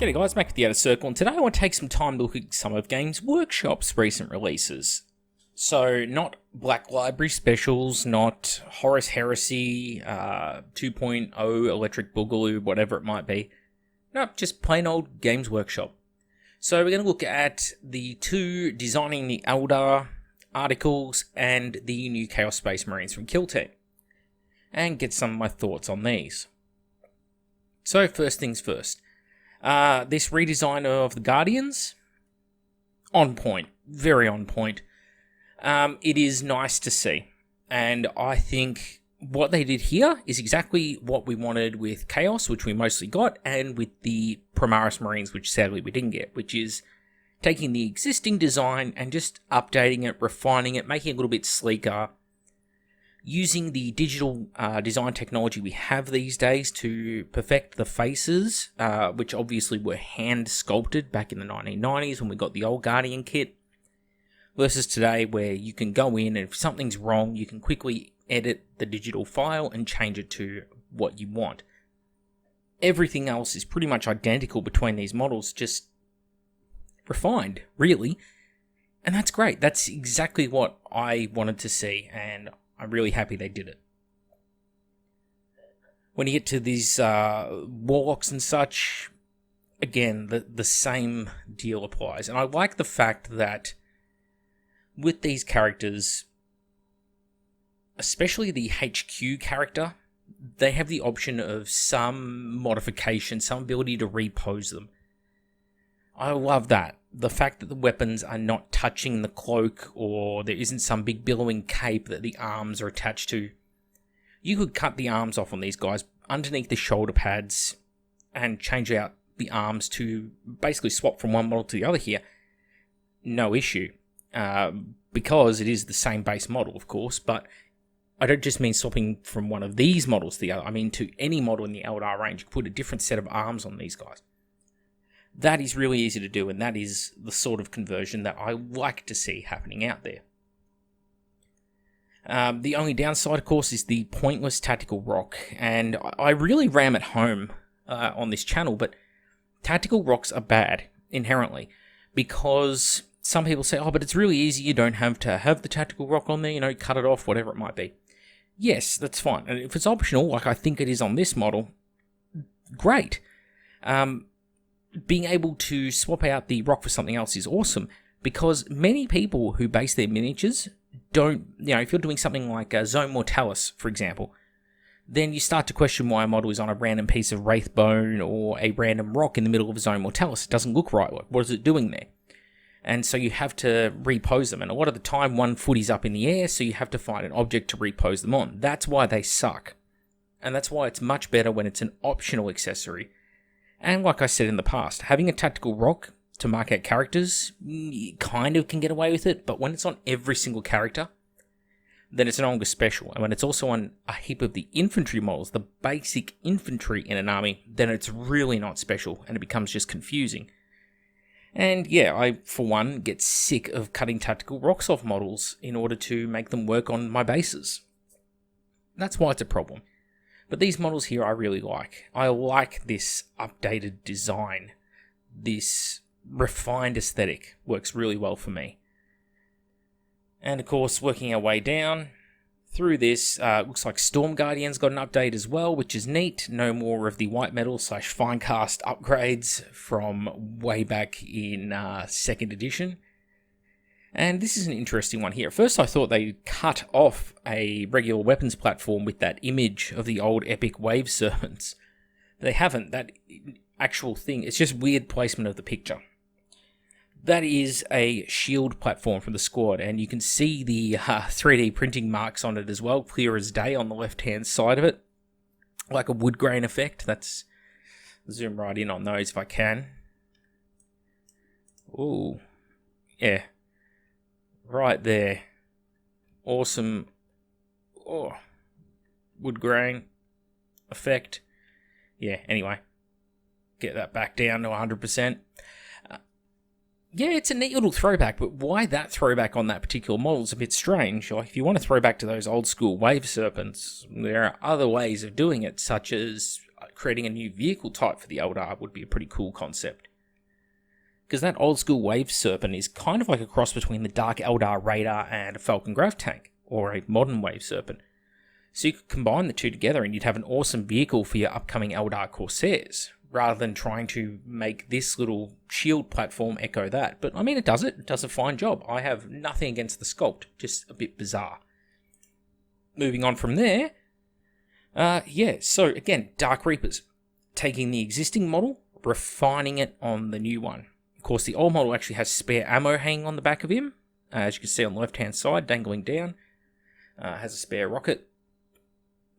G'day guys, back at the Outer Circle, and today I want to take some time to look at some of Games Workshop's recent releases. So, not Black Library specials, not Horus Heresy, 2.0 Electric Boogaloo, whatever it might be. No, just plain old Games Workshop. So we're going to look at the two Designing the Eldar articles and the new Chaos Space Marines from Kill Team, and get some of my thoughts on these. So first things first. This redesign of the Guardians, on point, very on point. It is nice to see, and I think what they did here is exactly what we wanted with Chaos, which we mostly got, and with the Primaris Marines, which sadly we didn't get, which is taking the existing design and just updating it, refining it, making it a little bit sleeker, using the digital design technology we have these days to perfect the faces, which obviously were hand sculpted back in the 1990s when we got the old Guardian kit, versus today where you can go in and if something's wrong, you can quickly edit the digital file and change it to what you want. Everything else is pretty much identical between these models, just refined, really. And that's great. That's exactly what I wanted to see, and I'm really happy they did it. When you get to these Warlocks and such, again, the same deal applies. And I like the fact that with these characters, especially the HQ character, they have the option of some modification, some ability to repose them. I love that. The fact that the weapons are not touching the cloak, or there isn't some big billowing cape that the arms are attached to. You could cut the arms off on these guys underneath the shoulder pads and change out the arms to basically swap from one model to the other here. No issue. Because it is the same base model, of course, but I don't just mean swapping from one of these models to the other. I mean to any model in the Eldar range. You put a different set of arms on these guys. That is really easy to do, and that is the sort of conversion that I like to see happening out there. The only downside, of course, is the pointless tactical rock, and I really ram it home on this channel, but tactical rocks are bad, inherently, because some people say, oh, but it's really easy, you don't have to have the tactical rock on there, cut it off, whatever it might be. Yes, that's fine, and if it's optional, like I think it is on this model, great. Being able to swap out the rock for something else is awesome, because many people who base their miniatures don't, if you're doing something like Zone Mortalis, for example, then you start to question why a model is on a random piece of wraith bone or a random rock in the middle of Zone Mortalis. It doesn't look right. What is it doing there? And so you have to repose them, and a lot of the time one foot is up in the air, so you have to find an object to repose them on. That's why they suck, and that's why it's much better when it's an optional accessory. And like I said in the past, having a tactical rock to mark out characters, you kind of can get away with it, but when it's on every single character, then it's no longer special. And when it's also on a heap of the infantry models, the basic infantry in an army, then it's really not special, and it becomes just confusing. And yeah, I, for one, get sick of cutting tactical rocks off models in order to make them work on my bases. That's why it's a problem. But these models here I really like. I like this updated design. This refined aesthetic works really well for me. And of course, working our way down through this, looks like Storm Guardian's got an update as well, which is neat. No more of the white metal / finecast upgrades from way back in 2nd edition. And this is an interesting one here. At first I thought they cut off a regular weapons platform with that image of the old epic wave serpents. They haven't. That actual thing, it's just weird placement of the picture. That is a shield platform from the squad, and you can see the 3D printing marks on it as well, clear as day on the left-hand side of it. Like a wood grain effect. That's, zoom right in on those if I can. Ooh, yeah. Right there. Awesome. Oh, wood grain effect. Yeah, anyway. Get that back down to 100%. Yeah, it's a neat little throwback, but why that throwback on that particular model is a bit strange. Like, if you want to throw back to those old school wave serpents, there are other ways of doing it, such as creating a new vehicle type for the Eldar would be a pretty cool concept. Because that old school Wave Serpent is kind of like a cross between the Dark Eldar Raider and a Falcon Grav Tank, or a modern Wave Serpent. So you could combine the two together and you'd have an awesome vehicle for your upcoming Eldar Corsairs, rather than trying to make this little shield platform echo that. But I mean, it does a fine job. I have nothing against the sculpt, just a bit bizarre. Moving on from there, so again, Dark Reapers. Taking the existing model, refining it on the new one. Of course, the old model actually has spare ammo hanging on the back of him, as you can see on the left-hand side, dangling down. Has a spare rocket.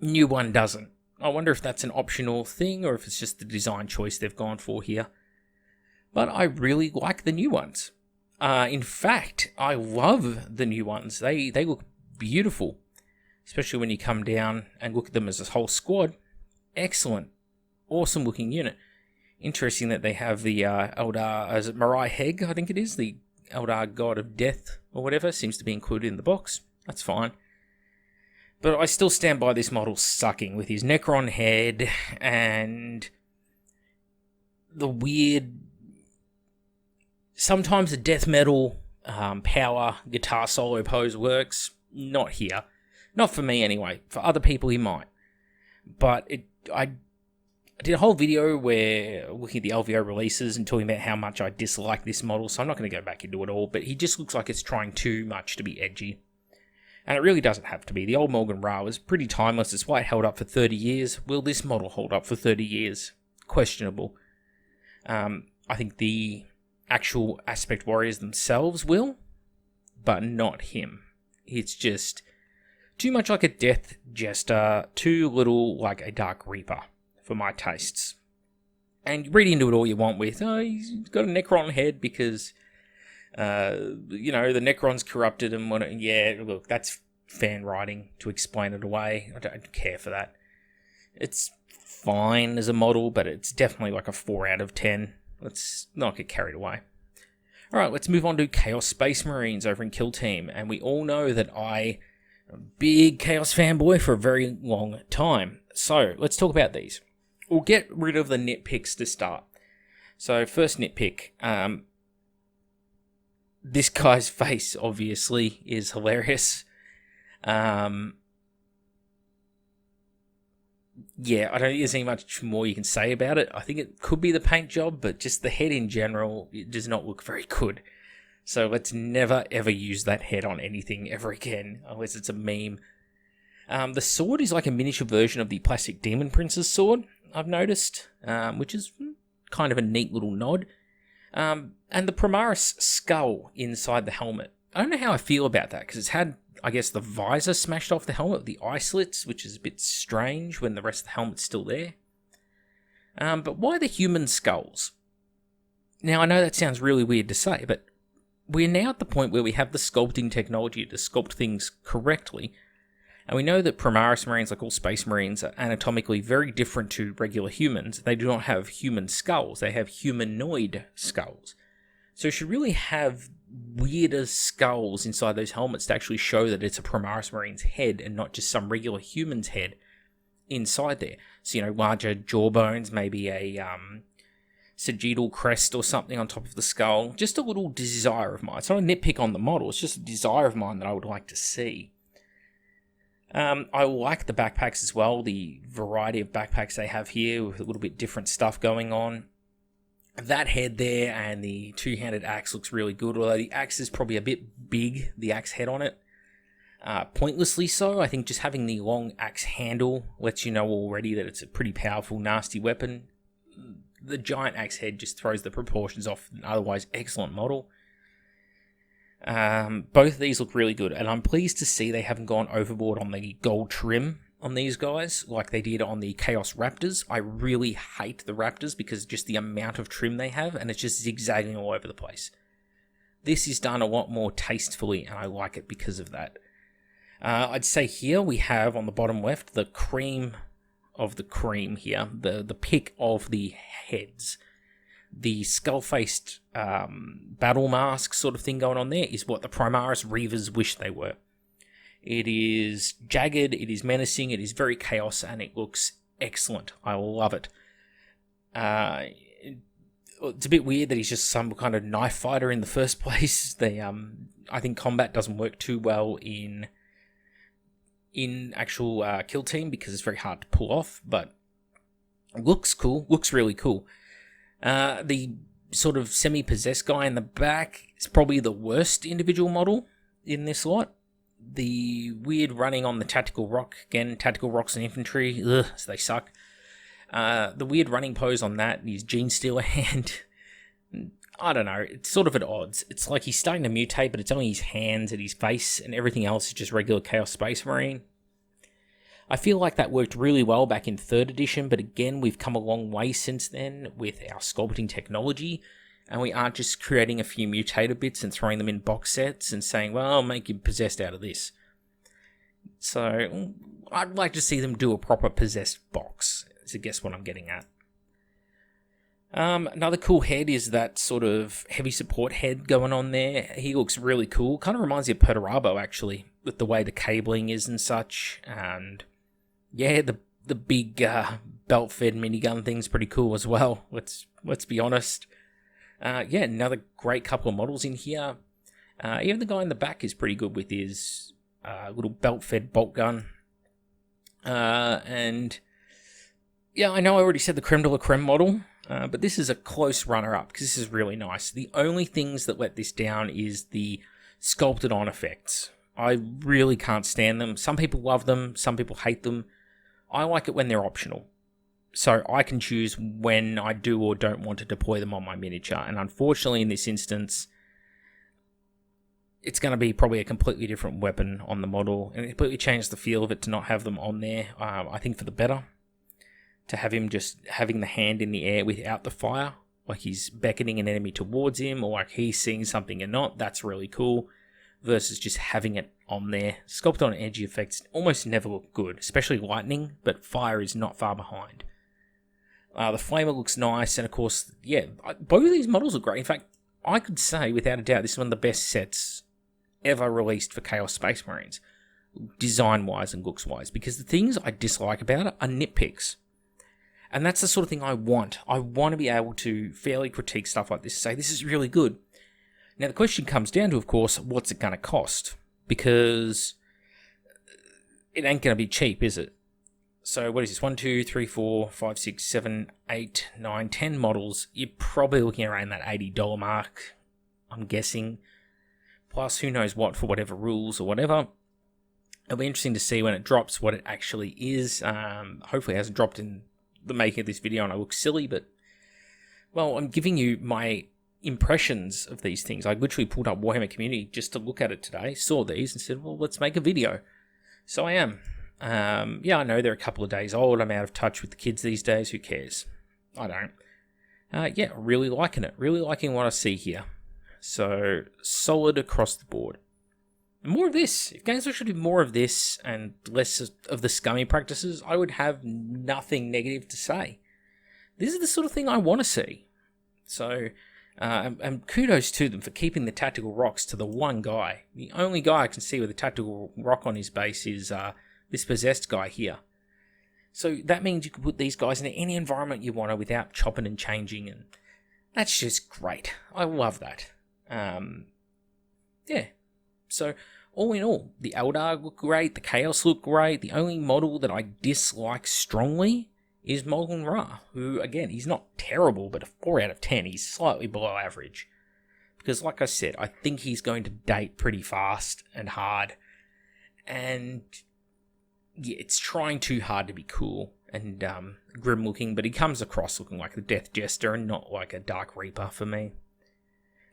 New one doesn't. I wonder if that's an optional thing, or if it's just the design choice they've gone for here. But I really like the new ones. In fact, I love the new ones. They look beautiful. Especially when you come down and look at them as a whole squad. Excellent. Awesome looking unit. Interesting that they have the Eldar, is it Mirai Heg, I think it is, the Eldar God of Death or whatever, seems to be included in the box. That's fine. But I still stand by this model sucking with his Necron head and the weird, sometimes the death metal power guitar solo pose works. Not here. Not for me anyway. For other people he might. But I did a whole video where looking at the LVO releases and talking about how much I dislike this model, so I'm not going to go back into it all, but he just looks like it's trying too much to be edgy. And it really doesn't have to be. The old Morgan Ra was pretty timeless. It's why it held up for 30 years. Will this model hold up for 30 years? Questionable. I think the actual Aspect Warriors themselves will, but not him. It's just too much like a Death Jester, too little like a Dark Reaper for my tastes. And read into it all you want with, oh, he's got a Necron head because, the Necron's corrupted and what. Yeah, look, that's fan writing to explain it away. I don't care for that. It's fine as a model, but it's definitely like a 4 out of 10. Let's not get carried away. Alright, let's move on to Chaos Space Marines over in Kill Team. And we all know that I'm a big Chaos fanboy for a very long time. So, let's talk about these. We'll get rid of the nitpicks to start. So, first nitpick. This guy's face, obviously, is hilarious. Yeah, I don't think there's any much more you can say about it. I think it could be the paint job, but just the head in general, it does not look very good. So let's never, ever use that head on anything ever again, unless it's a meme. The sword is like a miniature version of the plastic Demon Prince's sword, I've noticed, which is kind of a neat little nod. And the Primaris skull inside the helmet. I don't know how I feel about that, because it's had, I guess, the visor smashed off the helmet, the eye slits, which is a bit strange when the rest of the helmet's still there. But why the human skulls? Now, I know that sounds really weird to say, but we're now at the point where we have the sculpting technology to sculpt things correctly. And we know that Primaris Marines, like all Space Marines, are anatomically very different to regular humans. They do not have human skulls. They have humanoid skulls. So you should really have weirder skulls inside those helmets to actually show that it's a Primaris Marine's head and not just some regular human's head inside there. So, larger jawbones, maybe a sagittal crest or something on top of the skull. Just a little desire of mine. It's not a nitpick on the model. It's just a desire of mine that I would like to see. I like the backpacks as well, the variety of backpacks they have here with a little bit different stuff going on. That head there and the two-handed axe looks really good, although the axe is probably a bit big, the axe head on it. Pointlessly so. I think just having the long axe handle lets you know already that it's a pretty powerful, nasty weapon. The giant axe head just throws the proportions off an otherwise excellent model. Both of these look really good, and I'm pleased to see they haven't gone overboard on the gold trim on these guys like they did on the Chaos Raptors. I really hate the Raptors because just the amount of trim they have, and it's just zigzagging all over the place. This is done a lot more tastefully, and I like it because of that. I'd say here we have on the bottom left the cream of the cream here, the pick of the heads. The skull-faced battle mask sort of thing going on there is what the Primaris Reavers wish they were. It is jagged, it is menacing, it is very chaos, and it looks excellent. I love it. It's a bit weird that he's just some kind of knife fighter in the first place. I think combat doesn't work too well in actual kill team because it's very hard to pull off, but looks cool. Looks really cool. The sort of semi-possessed guy in the back is probably the worst individual model in this lot. The weird running on the tactical rock, again, tactical rocks and infantry, so they suck. The weird running pose on that, his gene stealer hand, I don't know, it's sort of at odds. It's like he's starting to mutate, but it's only his hands and his face, and everything else is just regular Chaos Space Marine. I feel like that worked really well back in 3rd edition, but again, we've come a long way since then with our sculpting technology, and we aren't just creating a few mutator bits and throwing them in box sets and saying, well, I'll make you possessed out of this. So, I'd like to see them do a proper possessed box, is I guess what I'm getting at. Another cool head is that sort of heavy support head going on there. He looks really cool. Kind of reminds me of Perturabo, actually, with the way the cabling is and such. And yeah, the big belt-fed minigun thing's pretty cool as well. Let's be honest. Yeah, another great couple of models in here. Even the guy in the back is pretty good with his little belt-fed bolt gun. And yeah, I know I already said the creme de la creme model. But this is a close runner-up, because this is really nice. The only things that let this down is the sculpted on effects. I really can't stand them. Some people love them, some people hate them. I like it when they're optional. So I can choose when I do or don't want to deploy them on my miniature. And unfortunately, in this instance, it's going to be probably a completely different weapon on the model. And it completely changed the feel of it to not have them on there, I think for the better. To have him just having the hand in the air without the fire, like he's beckoning an enemy towards him, or like he's seeing something and not, that's really cool, versus just having it on there. Sculpt on edgy effects almost never look good, especially lightning, but fire is not far behind. The flamer looks nice, and of course, yeah, both of these models are great. In fact, I could say, without a doubt, this is one of the best sets ever released for Chaos Space Marines, design-wise and looks-wise, because the things I dislike about it are nitpicks. And that's the sort of thing I want. I want to be able to fairly critique stuff like this and say, this is really good. Now, the question comes down to, of course, what's it going to cost? Because it ain't going to be cheap, is it? So, what is this? 1, 2, 3, 4, 5, 6, 7, 8, 9, 10 models. You're probably looking around that $80 mark, I'm guessing. Plus, who knows what for whatever rules or whatever. It'll be interesting to see when it drops what it actually is. Hopefully it hasn't dropped in the making of this video and I look silly, but well, I'm giving you my impressions of these things. I literally pulled up Warhammer Community just to look at it today, saw these and said, well, let's make a video. So I am. Yeah, I know they're a couple of days old. I'm out of touch with the kids these days. Who cares? I don't. Yeah, really liking it. Really liking what I see here. So solid across the board. More of this. If games should do more of this and less of the scummy practices, I would have nothing negative to say. This is the sort of thing I want to see. So, and kudos to them for keeping the tactical rocks to the one guy. The only guy I can see with a tactical rock on his base is this possessed guy here. So that means you can put these guys into any environment you want to without chopping and changing, and that's just great. I love that. Yeah. So, all in all, the Eldar look great, the Chaos look great. The only model that I dislike strongly is Molten Ra, who, again, he's not terrible, but a 4 out of 10, he's slightly below average. Because, like I said, I think he's going to date pretty fast and hard. And, yeah, it's trying too hard to be cool and grim looking, but he comes across looking like the Death Jester and not like a Dark Reaper for me.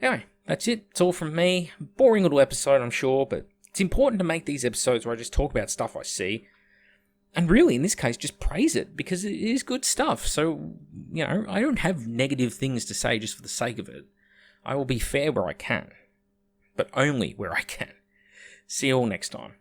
Anyway, that's it. It's all from me. Boring little episode, I'm sure, but it's important to make these episodes where I just talk about stuff I see. And really, in this case, just praise it, because it is good stuff. So, you know, I don't have negative things to say just for the sake of it. I will be fair where I can, but only where I can. See you all next time.